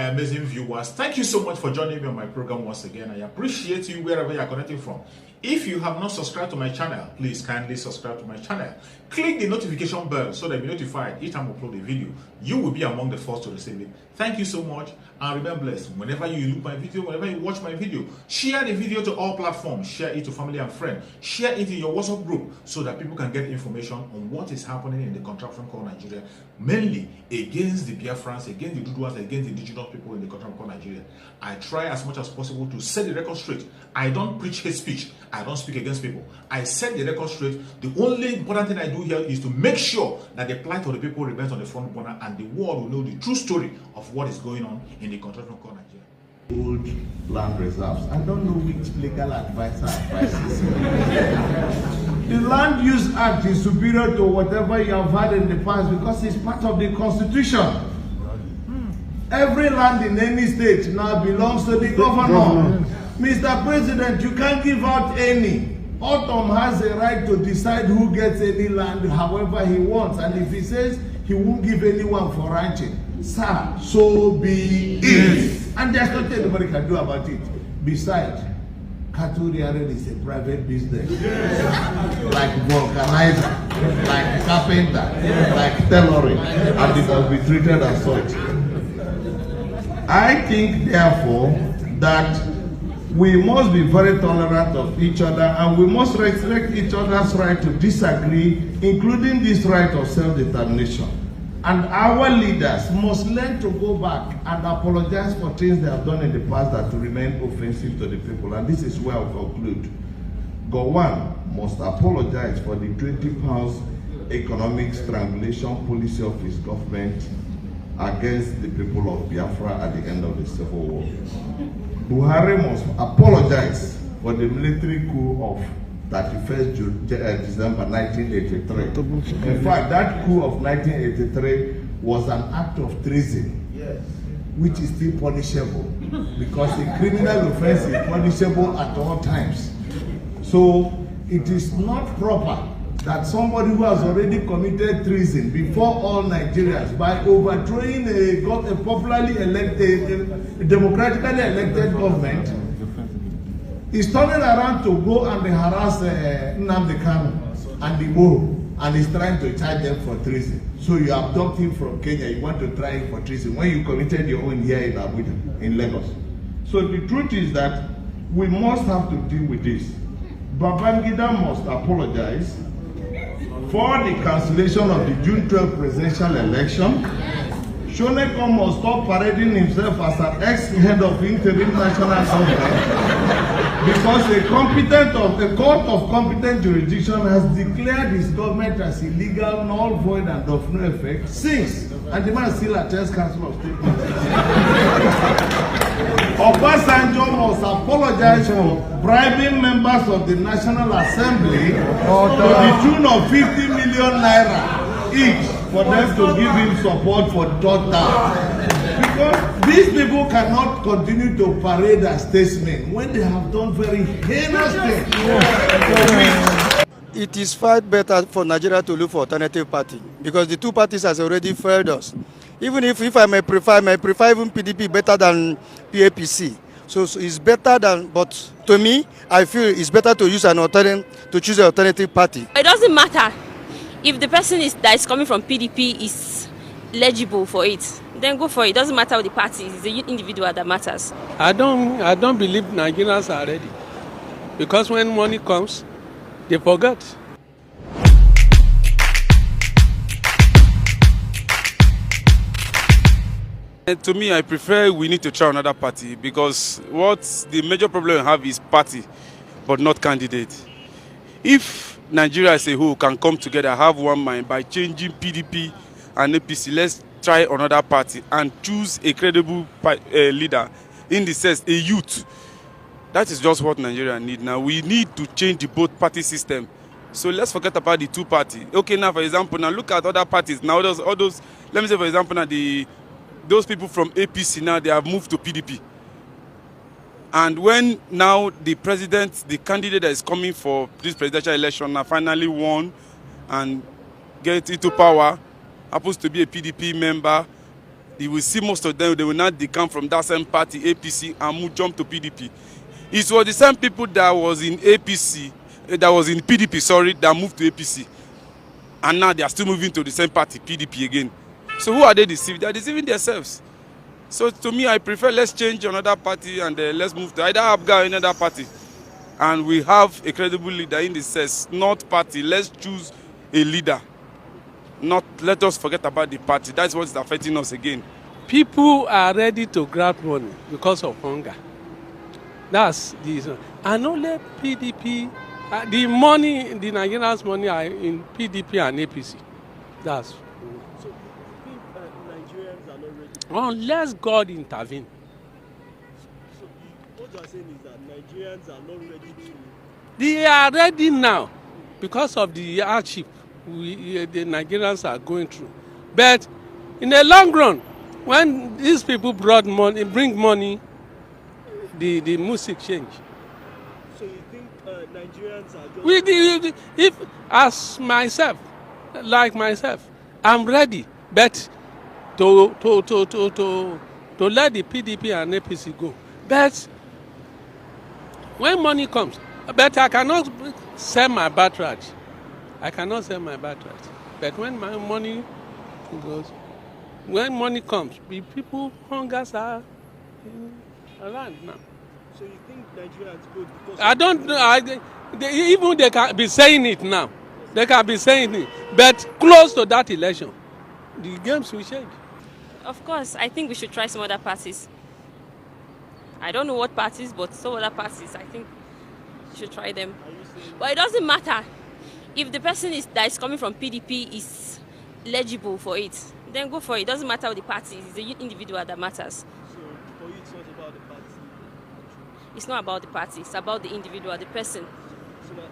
amazing viewers. Thank you so much for joining me on my program once again. I appreciate you wherever you are connecting from. If you have not subscribed to my channel, please kindly subscribe to my channel. Click the notification bell so that you'll be notified each time I upload a video. You will be among the first to receive it. Thank you so much and remember blessed. Whenever you look my video, whenever you watch my video, share the video to all platforms. Share it to family and friends. Share it in your WhatsApp group so that people can get information on what is happening in the contraption called Nigeria, mainly against the Biafrans, against the Duduas, against the indigenous people in the contraption called Nigeria. I try as much as possible to set the record straight. I don't preach hate speech. I don't speak against people. I set the record straight. The only important thing I do here is to make sure that the plight of the people remains on the front burner and the world will know the true story of what is going on in the contraption called Nigeria. Old land reserves. I don't know which legal advisor advises. The Land Use Act is superior to whatever you have had in the past because it's part of the Constitution. Every land in any state now belongs to the governor. Mr. President, you can't give out any. Autumn has a right to decide who gets any land however he wants. And if he says he won't give anyone for ranching, sir, so be it. And there's nothing anybody can do about it. Besides, cattle rearing is a private business. Like vulcanizer, like carpenter, like tailoring, and it must be treated as such. I think, therefore, that we must be very tolerant of each other and we must respect each other's right to disagree, including this right of self-determination. And our leaders must learn to go back and apologize for things they have done in the past that remain offensive to the people. And this is where I'll conclude. Gowon must apologize for the £20 economic strangulation policy of his government against the people of Biafra at the end of the Civil War. Buhari must apologize for the military coup of 31st December 1983. In fact, that coup of 1983 was an act of treason, which is still punishable because a criminal offense is punishable at all times. So it is not proper that somebody who has already committed treason before all Nigerians by overthrowing a popularly elected, a democratically elected government is turning around to go and harass Nnamdi Kanu and the Igbo and is trying to charge them for treason. So you abduct him from Kenya, you want to try him for treason when you committed your own here in Abuja, in Lagos. So the truth is that we must have to deal with this. Babangida must apologize for the cancellation of the June 12 presidential election. Shoneko must stop parading himself as an ex-head of interim national government because a court of competent jurisdiction has declared his government as illegal, null, void, and of no effect since, and the man still attends Council of State meetings. Obasanjo must apologize for bribing members of the National Assembly to the tune of 50 million naira each for them to give him support for third term. Because these people cannot continue to parade as statesmen when they have done very heinous things. It is far better for Nigeria to look for alternative party because the two parties has already failed us. Even if I may prefer even PDP better than PAPC. So it's better than, but to me, I feel it's better to use an alternative, to choose an alternative party. It doesn't matter if the person that is coming from PDP is legible for it. Then go for it. It doesn't matter what the party is. It's the individual that matters. I don't believe Nigerians are ready because when money comes, they forget. To me, I prefer we need to try another party because what the major problem we have is party, but not candidate. If Nigeria as a whole can come together, have one mind by changing PDP and APC, let's try another party and choose a credible leader, in the sense, a youth. That is just what Nigeria need now. We need to change the both party system. So let's forget about the two party. Okay, now for example, now look at other parties. Now all those let me say for example now those people from APC now they have moved to PDP. And when now the candidate that is coming for this presidential election now finally won and get into power, happens to be a PDP member, you will see most of them, they will not decamp from that same party, APC, and jump to PDP. It was the same people that was in APC, that was in PDP, sorry, that moved to APC. And now they are still moving to the same party, PDP again. So who are they deceiving? They are deceiving themselves. So to me, I prefer let's change another party and let's move to either ABGA or another party. And we have a credible leader in the sense, not party. Let's choose a leader. Not let us forget about the party. That's what is affecting us again. People are ready to grab money because of hunger. That's the reason. And only PDP, the money, the Nigerians' money are in PDP and APC. That's. So you think Nigerians are not ready? Unless God intervene. So what you are saying is that Nigerians are not ready to. They are ready now because of the hardship the Nigerians are going through. But in the long run, when these people bring money, the music change. So you think Nigerians are just... If as myself, I'm ready, but to let the PDP and APC go. But when money comes, but I cannot sell my birthright. But when my money goes, when money comes, the people hungers are around now. So you think Nigerians vote because... I don't know. They can be saying it now. They can be saying it. But close to that election, the games will change. Of course, I think we should try some other parties. I don't know what parties, but some other parties, I think we should try them. But it doesn't matter. If the person that is coming from PDP is legible for it, then go for it. It doesn't matter what the party is. It's the individual that matters. So for you, it's not about the party? It's not about the party. It's about the individual, the person. So that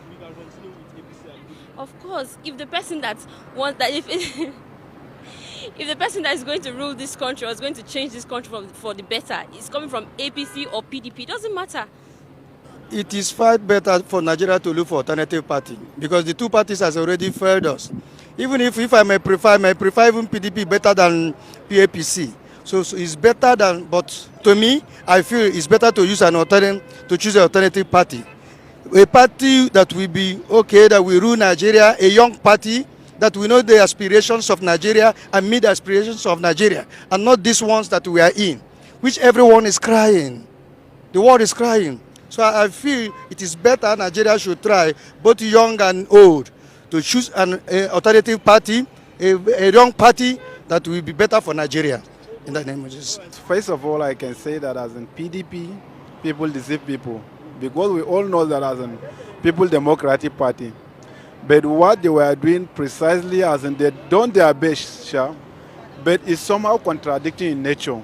we can continue with APC and PDP? Of course, if the person that wants that, if the person that is going to rule this country or is going to change this country for the better is coming from APC or PDP, it doesn't matter. It is far better for Nigeria to look for alternative party because the two parties has already failed us. Even if I may prefer even PDP better than PAPC. So it's better than, but to me, I feel it's better to use to choose an alternative party. A party that will be okay, that will rule Nigeria, a young party that we know the aspirations of Nigeria and meet the aspirations of Nigeria, and not these ones that we are in, which everyone is crying. The world is crying. So I feel it is better Nigeria should try, both young and old, to choose an alternative party, a young party that will be better for Nigeria. In the name of Jesus. First of all, I can say that as in PDP, people deceive people. Because we all know that as in People Democratic Party. But what they were doing precisely as in they done their best, but it's somehow contradicting in nature.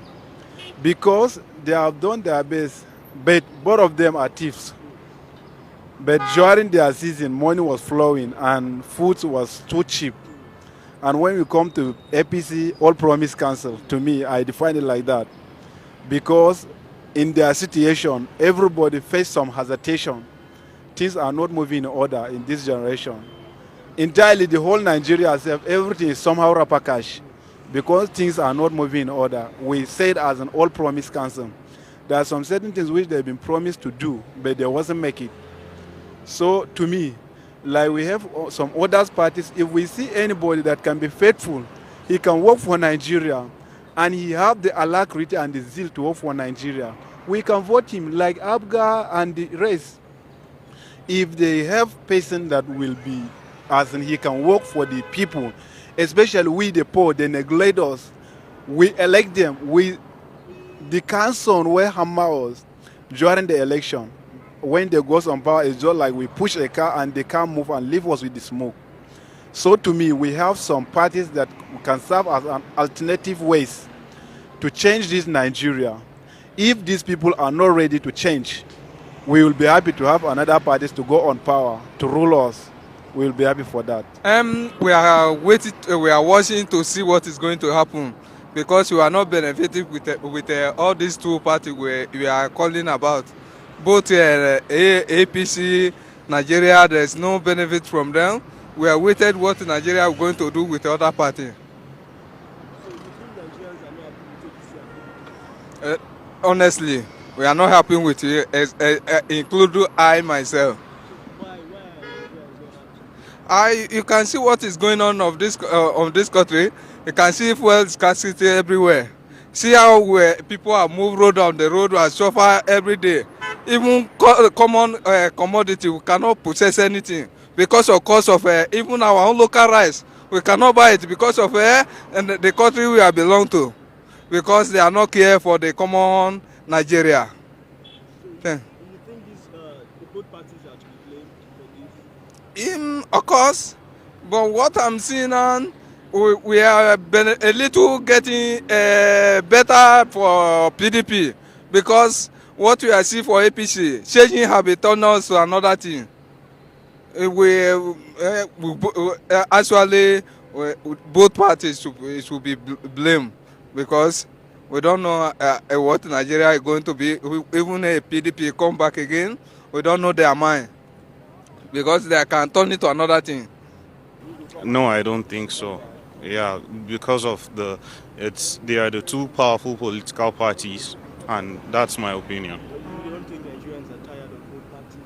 Because they have done their best, but both of them are thieves. But during their season, money was flowing and food was too cheap. And when we come to APC, All Promise Council, to me, I define it like that. Because in their situation, everybody faced some hesitation. Things are not moving in order in this generation. Entirely, the whole Nigeria, everything is somehow rapakash. Because things are not moving in order, we said as an All Promise Council, there are some certain things which they've been promised to do, but they wasn't make it. So to me, like we have some other parties, if we see anybody that can be faithful, he can work for Nigeria, and he have the alacrity and the zeal to work for Nigeria, we can vote him like ABGA and the rest. If they have person that will be, as in he can work for the people, especially we the poor, they neglect us, we elect them, the council will hammer us during the election. When they go on power, it's just like we push a car and they can't move and leave us with the smoke. So to me, we have some parties that can serve as an alternative ways to change this Nigeria. If these people are not ready to change, we will be happy to have another parties to go on power, to rule us. We will be happy for that. We are waiting. We are watching to see what is going to happen, because we are not benefiting with all these two parties we are calling about. Both APC, Nigeria, there is no benefit from them. We are waiting what Nigeria is going to do with the other party. So you think Nigerians are honestly, we are not happy with you, including I myself. Why are Nigerians not happy? You can see what is going on of this country. You can see fuel scarcity everywhere. See how people are moved road on the road and suffer every day. Even common commodity, we cannot possess anything because of cost of even our own local rice. We cannot buy it because of and the country we are belong to, because they are not care for the common Nigeria. So you think both parties are to be blamed for this? Of course, but what I'm seeing now, we are a little getting better for PDP, because what we are seeing for APC, changing habit turn us to another thing. Actually, both parties should be blamed, because we don't know what Nigeria is going to be. Even if PDP come back again, we don't know their mind, because they can turn it to another thing. No, I don't think so. Yeah, because of they are the two powerful political parties, and that's my opinion. You don't think Nigerians are tired of both parties?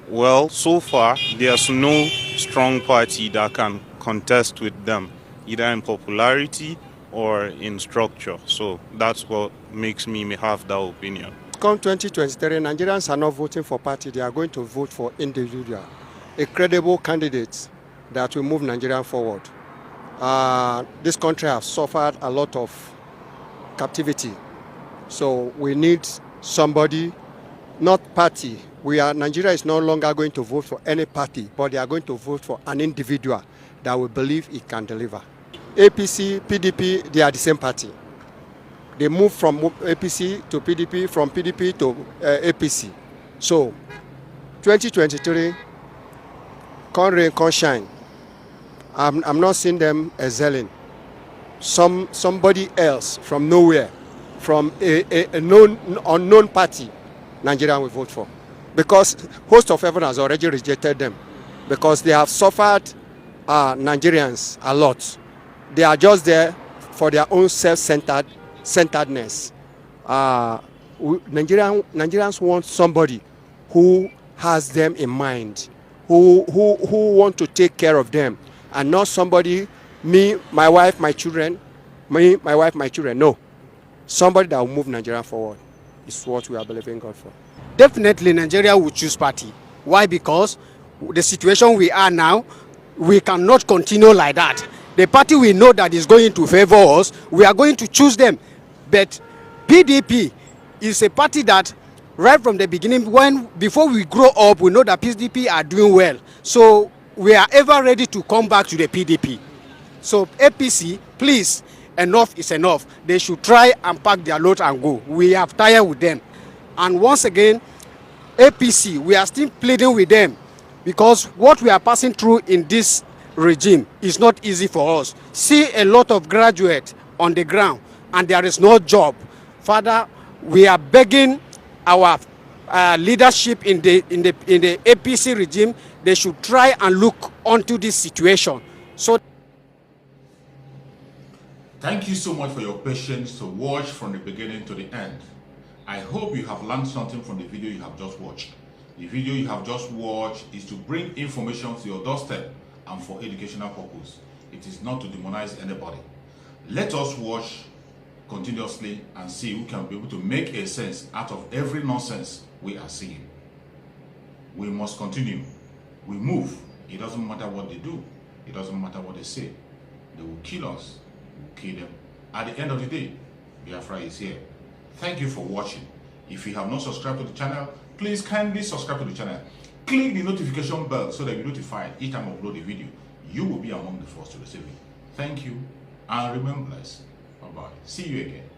Well, so far, there's no strong party that can contest with them, either in popularity or in structure. So that's what makes me have that opinion. Come 2023, Nigerians are not voting for party. They are going to vote for individual, a credible candidate that will move Nigeria forward. This country has suffered a lot of captivity. So we need somebody, not party. Nigeria is no longer going to vote for any party, but they are going to vote for an individual that we believe it can deliver. APC, PDP, they are the same party. They move from APC to PDP, from PDP to APC. So 2023, come rain, come shine. I'm not seeing them excelling. Somebody else from nowhere, from a unknown party, Nigeria will vote for. Because host of heaven has already rejected them. Because they have suffered Nigerians a lot. They are just there for their own self-centeredness. Nigerians want somebody who has them in mind, who want to take care of them, and not somebody, me, my wife, my children, me, my wife, my children. No. Somebody that will move Nigeria forward is what we are believing God for. Definitely Nigeria will choose party. Why? Because the situation we are now, we cannot continue like that. The party we know that is going to favor us, we are going to choose them. But PDP is a party that right from the beginning, before we grow up, we know that PDP are doing well. So we are ever ready to come back to the PDP. So APC, please, enough is enough. They should try and pack their load and go. We are tired with them. And once again, APC, we are still pleading with them, because what we are passing through in this regime is not easy for us. See a lot of graduates on the ground and there is no job. Father, we are begging our leadership in the APC regime, they should try and look onto this situation. So thank you so much for your patience to watch from the beginning to the end. I hope you have learned something from the video you have just watched. The video you have just watched is to bring information to your doorstep and for educational purpose. It is not to demonize anybody. Let us watch continuously and see who can be able to make a sense out of every nonsense we are seeing. We must continue. We move. It doesn't matter what they do. It doesn't matter what they say. They will kill us. We will kill them. At the end of the day, Biafra is here. Thank you for watching. If you have not subscribed to the channel, please kindly subscribe to the channel. Click the notification bell so that you're notified each time I upload a video. You will be among the first to receive it. Thank you and remain blessed. Bye-bye. See you again.